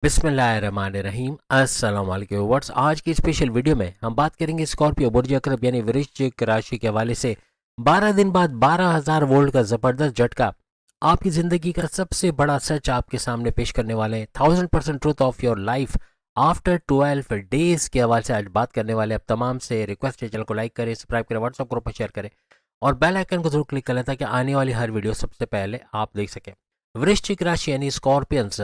बिस्मिल्लाहिर्रहमानिर्रहीम अस्सलाम वालेकुम व्यूअर्स। आज की स्पेशल वीडियो में हम बात करेंगे स्कॉर्पियो बुर्ज अकरब यानी वृश्चिक राशि के हवाले से 12 दिन बाद 12,000 वोल्ट का ज़बरदस्त झटका आपकी ज़िंदगी का सबसे बड़ा सच आपके सामने पेश करने वाले हैं। 1000% truth of your life after 12 days के हवाले से आज बात करने वाले हैं। अब तमाम से रिक्वेस्ट है, चैनल को लाइक करें, सब्सक्राइब करें, व्हाट्सअप ग्रुप पर शेयर करें और बेल आइकन को जरूर क्लिक करें ताकि आने वाली हर वीडियो सबसे पहले आप देख सकें। वृश्चिक राशि यानी स्कॉर्पियंस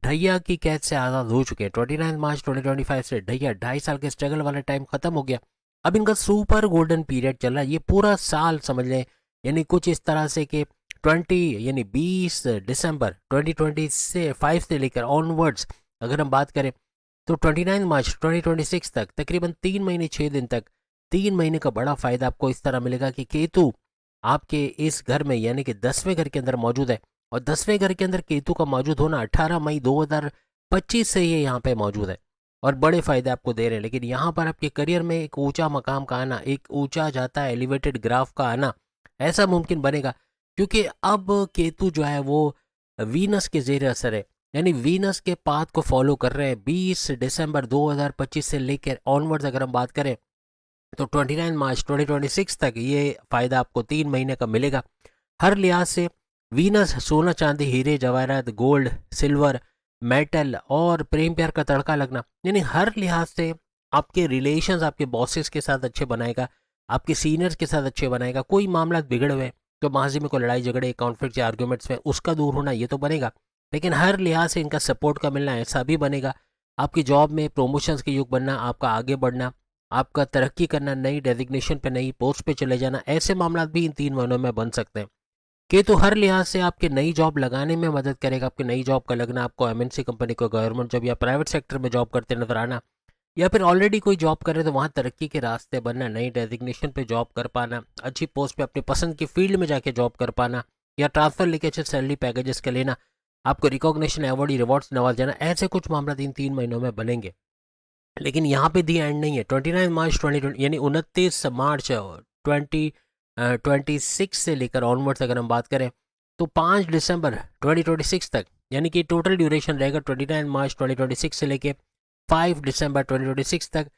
ढैया की कैद से आज़ाद हो चुके हैं। 29 मार्च 2025 से ढैया 2.5 साल के स्ट्रगल वाला टाइम खत्म हो गया। अब इनका सुपर गोल्डन पीरियड चल रहा है। ये पूरा साल समझ लें, यानी कुछ इस तरह से कि 20 दिसंबर 2025 से लेकर ऑनवर्ड्स अगर हम बात करें तो 29 मार्च 2026 तक तकरीबन 3 महीने 6 दिन तक 3 महीने का बड़ा फायदा आपको इस तरह मिलेगा कि केतु आपके इस घर में यानी कि 10वें घर के अंदर मौजूद है। और 10वें घर के अंदर केतु का मौजूद होना 18 मई 2025 से ये यहाँ पे मौजूद है और बड़े फायदे आपको दे रहे हैं। लेकिन यहाँ पर आपके करियर में एक ऊंचा मकाम का आना, एक ऊंचा जाता है एलिवेटेड ग्राफ का आना ऐसा मुमकिन बनेगा, क्योंकि अब केतु जो है वो वीनस के जेर असर है, यानी वीनस के पाथ को फॉलो कर रहे हैं। 20 दिसंबर 2025 से लेकर ऑनवर्ड्स अगर हम बात करें तो 29 मार्च 2026 तक ये फायदा आपको 3 महीने का मिलेगा। हर लिहाज से वीनस सोना चांदी हीरे जवाहरात गोल्ड सिल्वर मेटल और प्रेम प्यार का तड़का लगना, यानी हर लिहाज से आपके रिलेशंस आपके बॉसेस के साथ अच्छे बनाएगा, आपके सीनियर्स के साथ अच्छे बनाएगा। कोई मामला बिगड़े हुए तो माजी में कोई लड़ाई झगड़े कॉन्फ्लिक्ट या आर्ग्यूमेंट्स में उसका दूर होना ये तो बनेगा, लेकिन हर लिहाज से इनका सपोर्ट का मिलना ऐसा भी बनेगा। आपकी जॉब में प्रमोशंस के युग बनना, आपका आगे बढ़ना, आपका तरक्की करना, नई डेजिग्नेशन पे नई पोस्ट पे चले जाना, ऐसे मामला भी इन 3 महीनों में बन सकते हैं। कि तो हर लिहाज से आपके नई जॉब लगाने में मदद करेगा। आपकी नई जॉब का लगना, आपको एमएनसी कंपनी को गवर्नमेंट जॉब या प्राइवेट सेक्टर में जॉब करते नजर आना, या फिर ऑलरेडी कोई जॉब कर रहे तो वहाँ तरक्की के रास्ते बनना, नई डेजिग्नेशन पे जॉब कर पाना, अच्छी पोस्ट पे अपनी पसंद की फील्ड में जाके जॉब कर पाना, या ट्रांसफर लेके अच्छे सैलरी पैकेजेस के लेना, आपको रिकॉग्निशन अवार्ड रिवॉर्ड्स नवाज जाना, ऐसे कुछ मामला इन 3 महीनों में बनेंगे। लेकिन यहाँ पे दी एंड नहीं है। 29 मार्च 2020 यानी 29 मार्च 2026 से लेकर ऑनवर्ड्स अगर हम बात करें तो 5 दिसंबर 2026 तक, यानी कि टोटल ड्यूरेशन रहेगा 29 मार्च 2026 से लेकर 5 दिसंबर 2026 तक,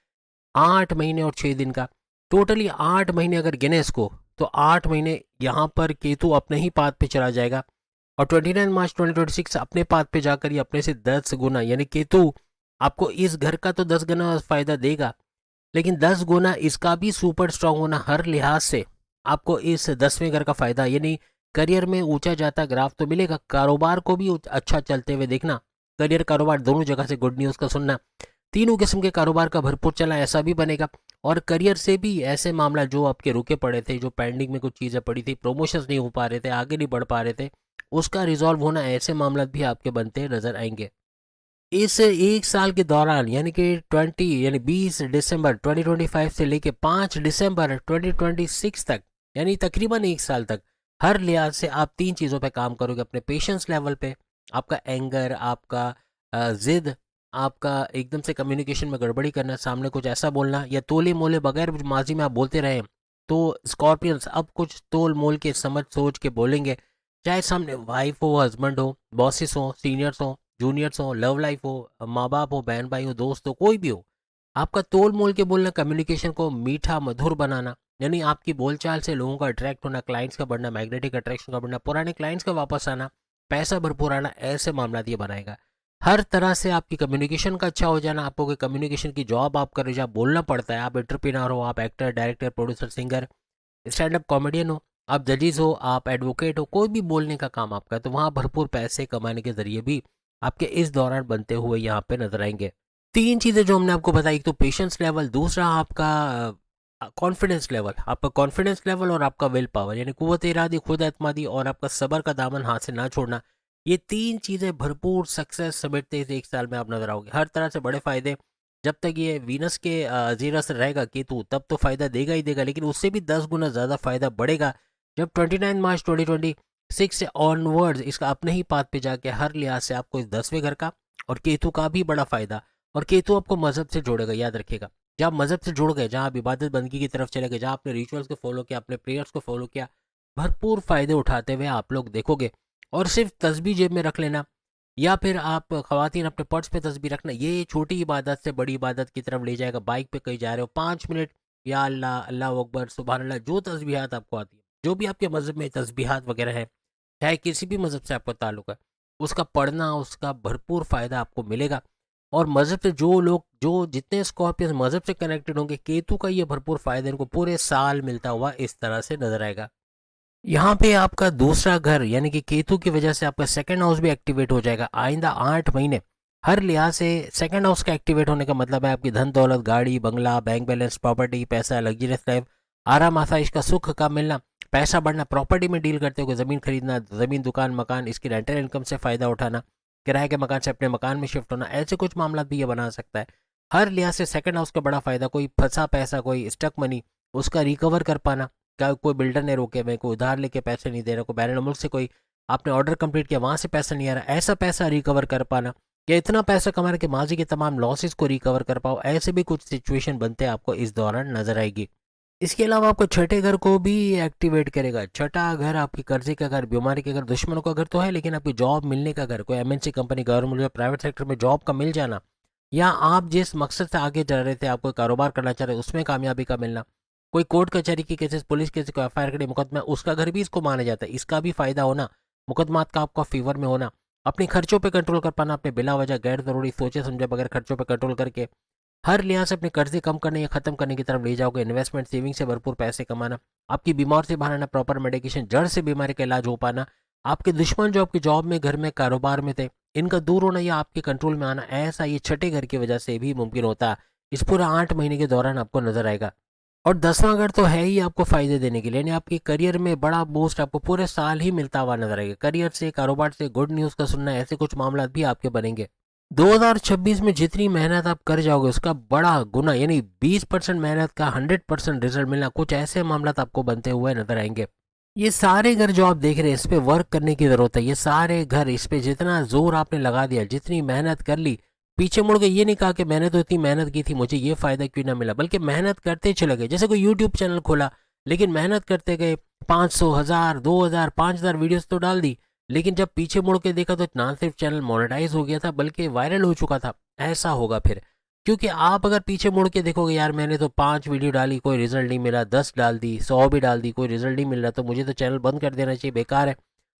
8 महीने और 6 दिन का। टोटली 8 महीने अगर गिने इसको तो 8 महीने यहाँ पर केतु अपने ही पाथ पे चला जाएगा और 29 मार्च 2026 अपने पाथ पे जाकर ये अपने से 10 गुना, यानी केतु आपको इस घर का तो 10 गुना फायदा देगा, लेकिन 10 गुना इसका भी सुपर स्ट्रांग होना हर लिहाज से आपको इस 10वें घर का फायदा, यानी करियर में ऊंचा जाता ग्राफ तो मिलेगा। कारोबार को भी अच्छा चलते हुए देखना, करियर कारोबार दोनों जगह से गुड न्यूज़ का सुनना, तीनों किस्म के कारोबार का भरपूर चला ऐसा भी बनेगा। और करियर से भी ऐसे मामला जो आपके रुके पड़े थे, जो पेंडिंग में कुछ चीज़ें पड़ी थी, प्रमोशंस नहीं हो पा रहे थे, आगे नहीं बढ़ पा रहे थे, उसका रिजॉल्व होना, ऐसे मामला भी आपके बनते नजर आएंगे। इस एक साल के दौरान यानी कि 20 दिसंबर 2025 से लेके 5 दिसंबर 2026 तक, यानी तकरीबन एक साल तक हर लिहाज से आप 3 चीज़ों पे काम करोगे। अपने पेशेंस लेवल पे, आपका एंगर, आपका जिद, आपका एकदम से कम्युनिकेशन में गड़बड़ी करना, सामने कुछ ऐसा बोलना या तोले मोले बगैर माजी में आप बोलते रहे तो स्कॉर्पियंस अब कुछ तोल मोल के समझ सोच के बोलेंगे। चाहे सामने वाइफ हो, हस्बैंड हो, बॉसेस हो, सीनियर्स हो, जूनियर्स हो, लव लाइफ हो, माँ बाप हो, बहन भाई हो, दोस्त हो, कोई भी हो, आपका तोल मोल के बोलना, कम्युनिकेशन को मीठा मधुर बनाना, यानी आपकी बोलचाल से लोगों का अट्रैक्ट होना, क्लाइंट्स का बढ़ना, मैग्नेटिक अट्रैक्शन का बढ़ना, पुराने क्लाइंट्स का वापस आना, पैसा भरपूर आना, ऐसे मामला ये बनाएगा। हर तरह से आपकी कम्युनिकेशन का अच्छा हो जाना। आपको कोई कम्युनिकेशन की जॉब आप कर रहे हो, जहाँ बोलना पड़ता है, आप एंटरप्रेन्योर हो, आप actor director producer singer stand up comedian हो, आप जजेस हो, आप एडवोकेट हो, कोई भी बोलने का काम आपका है, तो वहाँ भरपूर पैसे कमाने के जरिए भी आपके इस दौरान बनते हुए यहाँ पे नजर आएंगे। 3 चीज़ें जो हमने आपको बताई, एक तो पेशेंस लेवल, दूसरा आपका कॉन्फिडेंस लेवल, आपका कॉन्फिडेंस लेवल और आपका विल पावर यानी कुव्वत इरादी, खुद एतमादी और आपका सबर का दामन हाथ से ना छोड़ना, ये 3 चीज़ें भरपूर सक्सेस समेटते इस एक साल में आप नजर आओगे। हर तरह से बड़े फायदे, जब तक ये वीनस के जीरा से रहेगा केतु तब तो फायदा देगा ही देगा, लेकिन उससे भी 10 गुना ज़्यादा फायदा बढ़ेगा जब 29 मार्च 2026 से ऑनवर्ड्स इसका अपने ही पाथ पे जाके हर लिहाज से आपको इस 10वें घर का और केतु का भी बड़ा फायदा। और केतु आपको मजहब से जोड़ेगा, याद रखिएगा। जब मजहब से जुड़ गए, जहाँ आप इबादत बंदगी की तरफ चले गए, जहाँ आपने रिचुअल्स को फॉलो किया, अपने प्रेयर्स को फॉलो किया, भरपूर फायदे उठाते हुए आप लोग देखोगे। और सिर्फ तस्बीह जेब में रख लेना, या फिर आप ख़वातीन अपने पर्स पे तस्बीह रखना, ये छोटी इबादत से बड़ी इबादत की तरफ ले जाएगा। बाइक पे कहीं जा रहे हो, 5 मिनट या अल्लाह, अल्लाह अकबर, सुबहान अल्लाह, जो तस्बीहात आपको आती है, जो भी आपके मज़हब में तस्बीहात वगैरह है, चाहे किसी भी मज़हब से आपका ताल्लुक़ है, उसका पढ़ना, उसका भरपूर फ़ायदा आपको मिलेगा। और मज़हब से जो लोग, जो जितने स्कॉर्पियंस मज़हब से कनेक्टेड होंगे, केतु का ये भरपूर फ़ायदा इनको पूरे साल मिलता हुआ इस तरह से नज़र आएगा। यहाँ पे आपका दूसरा घर यानी कि केतु की वजह से आपका सेकंड हाउस भी एक्टिवेट हो जाएगा आइंदा 8 महीने। हर लिहाज से सेकंड हाउस का एक्टिवेट होने का मतलब है आपकी धन दौलत, गाड़ी बंगला, बैंक बैलेंस, प्रॉपर्टी, पैसा, लग्जरियस लाइफ, आराम आसाइश का सुख का मिलना, पैसा बढ़ना, प्रॉपर्टी में डील करते हो, ज़मीन खरीदना, ज़मीन दुकान मकान, इसकी रेंटल इनकम से फ़ायदा उठाना, किराए के मकान से अपने मकान में शिफ्ट होना, ऐसे कुछ मामला भी ये बना सकता है। हर लिहाज से सेकंड हाउस का बड़ा फ़ायदा, कोई फंसा पैसा, कोई स्टक मनी, उसका रिकवर कर पाना, क्या कोई बिल्डर ने रोके हुए, कोई उधार लेके पैसे नहीं दे रहा, कोई बैरन मुल्क से कोई आपने ऑर्डर कंप्लीट किया, वहाँ से पैसा नहीं आ रहा, ऐसा पैसा रिकवर कर पाना, या इतना पैसा कमा रहे कि माजी के तमाम लॉसेस को रिकवर कर पाओ, ऐसे भी कुछ सिचुएशन बनते हैं आपको इस दौरान नजर आएगी। इसके अलावा आपको छठे घर को भी एक्टिवेट करेगा। छठा घर आपकी कर्जे का घर, बीमारी का घर, दुश्मनों का घर तो है, लेकिन आपकी जॉब मिलने का घर, कोई एमएनसी कंपनी, गवर्नमेंट या प्राइवेट सेक्टर में जॉब का मिल जाना, या आप जिस मकसद से आगे जा रहे थे, आप कोई कारोबार करना चाह रहे हैं, उसमें कामयाबी का मिलना, कोई कोर्ट कचहरी की केसेस, पुलिस केस, कोई एफआईआर करे, मुकदमा, उसका घर भी इसको माना जाता है, इसका भी फायदा होना, मुकदमात का आपका फेवर में होना, अपने खर्चों पे कंट्रोल कर पाना, अपने बिला वजह गैर जरूरी सोचे समझे बगैर खर्चों पे कंट्रोल करके हर लिहाज से अपने कर्जे कम करने या खत्म करने की तरफ ले जाओगे। इन्वेस्टमेंट, सेविंग से भरपूर पैसे कमाना, आपकी बीमार से बाहर आना, प्रॉपर मेडिकेशन, जड़ से बीमारी का इलाज हो पाना, आपके दुश्मन जो आपकी जॉब में, घर में, कारोबार में थे, इनका दूर होना या आपके कंट्रोल में आना, ऐसा ये छठे घर की वजह से भी मुमकिन होता है। इस पूरे 8 महीने के दौरान आपको नजर आएगा। और 10वां घर तो है ही आपको फायदे देने के लिए, यानी आपके करियर में बड़ा बूस्ट आपको पूरे साल ही मिलता हुआ नजर आएगा। करियर से, कारोबार से गुड न्यूज़ का सुनना, ऐसे कुछ मामला भी आपके बनेंगे। 2026 में जितनी मेहनत आप कर जाओगे उसका बड़ा गुना, यानी 20% मेहनत का 100% रिजल्ट मिलना, कुछ ऐसे मामला आपको बनते हुए नजर आएंगे। ये सारे घर जो आप देख रहे हैं, इस पे वर्क करने की जरूरत है। ये सारे घर, इस पे जितना जोर आपने लगा दिया, जितनी मेहनत कर ली, पीछे मुड़ के ये नहीं कहा कि मैंने तो इतनी मेहनत की थी, मुझे ये फायदा क्यों ना मिला, बल्कि मेहनत करते चले गए। जैसे कोई यूट्यूब चैनल खोला, लेकिन मेहनत करते गए, 500, 1000, 2000, 5000 वीडियोस तो डाल दी, लेकिन जब पीछे मुड़ के देखा तो ना सिर्फ चैनल मोनेटाइज हो गया था बल्कि वायरल हो चुका था। ऐसा होगा फिर, क्योंकि आप अगर पीछे मुड़ के देखोगे, यार मैंने तो 5 वीडियो डाली, कोई रिजल्ट नहीं मिला, 10 डाल दी, 100 भी डाल दी, कोई रिजल्ट नहीं मिल रहा, तो मुझे तो चैनल बंद कर देना चाहिए, बेकार है,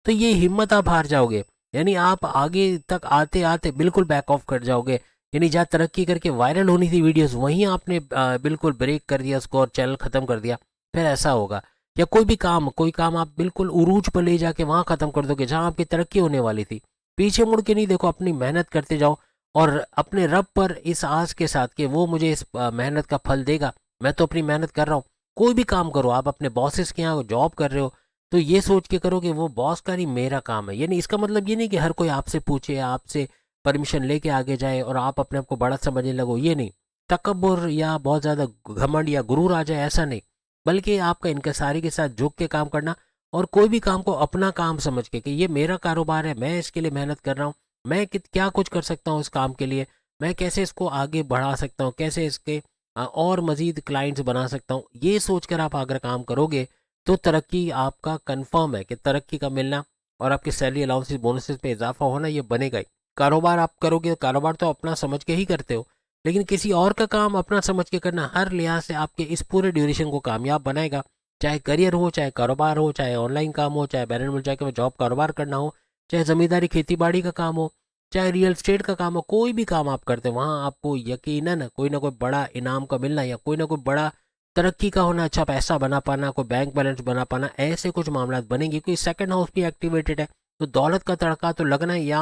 तो ये हिम्मत आप हार जाओगे। यानी आप आगे तक आते आते बिल्कुल बैक ऑफ कर जाओगे। यानी जहाँ तरक्की करके वायरल होनी थी वीडियोस, वहीं आपने बिल्कुल ब्रेक कर दिया उसको और चैनल ख़त्म कर दिया, फिर ऐसा होगा। या कोई काम आप बिल्कुल उरूज पर ले जाके वहाँ ख़त्म कर दोगे जहाँ आपकी तरक्की होने वाली थी। पीछे मुड़ के नहीं देखो, अपनी मेहनत करते जाओ और अपने रब पर इस आस के साथ कि वो मुझे इस मेहनत का फल देगा। मैं तो अपनी मेहनत कर रहा हूँ। कोई भी काम करो, आप अपने बॉसेस के यहाँ जॉब कर रहे हो, तो ये सोच के करो कि वो बॉस का नहीं, मेरा काम है। यानी इसका मतलब ये नहीं कि हर कोई आपसे पूछे, आपसे परमिशन लेके आगे जाए और आप अपने आप को बड़ा समझने लगो, ये नहीं। तकब्बुर या बहुत ज़्यादा घमंड या गुरूर आ जाए, ऐसा नहीं, बल्कि आपका इनकसारी के साथ झुक के काम करना और कोई भी काम को अपना काम समझ के कि ये मेरा कारोबार है, मैं इसके लिए मेहनत कर रहा हूँ, मैं क्या कुछ कर सकता हूँ इस काम के लिए, मैं कैसे इसको आगे बढ़ा सकता हूँ, कैसे इसके और मज़ीद क्लाइंट्स बना सकता हूँ। ये सोचकर आप अगर काम करोगे तो तरक्की आपका कंफर्म है कि तरक्की का मिलना और आपकी सैलरी अलाउंसेस बोनसेस पे इजाफा होना ये बनेगा ही। कारोबार आप करोगे, कारोबार तो अपना समझ के ही करते हो, लेकिन किसी और का काम अपना समझ के करना हर लिहाज से आपके इस पूरे ड्यूरेशन को कामयाब बनाएगा। चाहे करियर हो, चाहे कारोबार हो, चाहे ऑनलाइन काम हो, चाहे बैरन मुल्क जाके जॉब कारोबार करना हो, चाहे ज़मींदारी खेती बाड़ी का काम हो, चाहे रियल स्टेट का काम हो, कोई भी काम आप करते हो वहाँ आपको यकीनन कोई ना कोई बड़ा इनाम का मिलना या कोई ना कोई बड़ा तरक्की का होना, अच्छा पैसा बना पाना, कोई बैंक बैलेंस बना पाना, ऐसे कुछ मामला बनेंगे। क्योंकि सेकंड हाउस भी एक्टिवेटेड है, तो दौलत का तड़का तो लगना है, या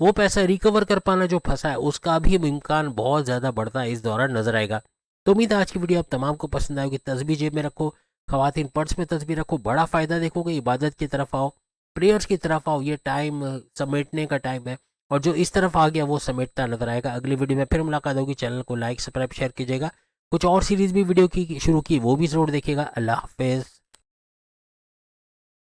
वो पैसा रिकवर कर पाना जो फंसा है उसका भी इम्कान बहुत ज़्यादा बढ़ता है इस दौरान नजर आएगा। तो उम्मीद है आज की वीडियो आप तमाम को पसंद आएगी। तस्बीह जेब में रखो, खवातीन पर्स में तस्बीह रखो, बड़ा फ़ायदा देखोगे, इबादत की तरफ आओ, प्रेयर्स की तरफ आओ, ये टाइम समेटने का टाइम है और जो इस तरफ आ गया वो समेटता नजर आएगा। अगली वीडियो में फिर मुलाकात होगी। चैनल को लाइक सब्सक्राइब शेयर कीजिएगा। कुछ और सीरीज़ भी वीडियो की शुरू की, वो भी ज़रूर देखिएगा। अल्लाह हाफिज़।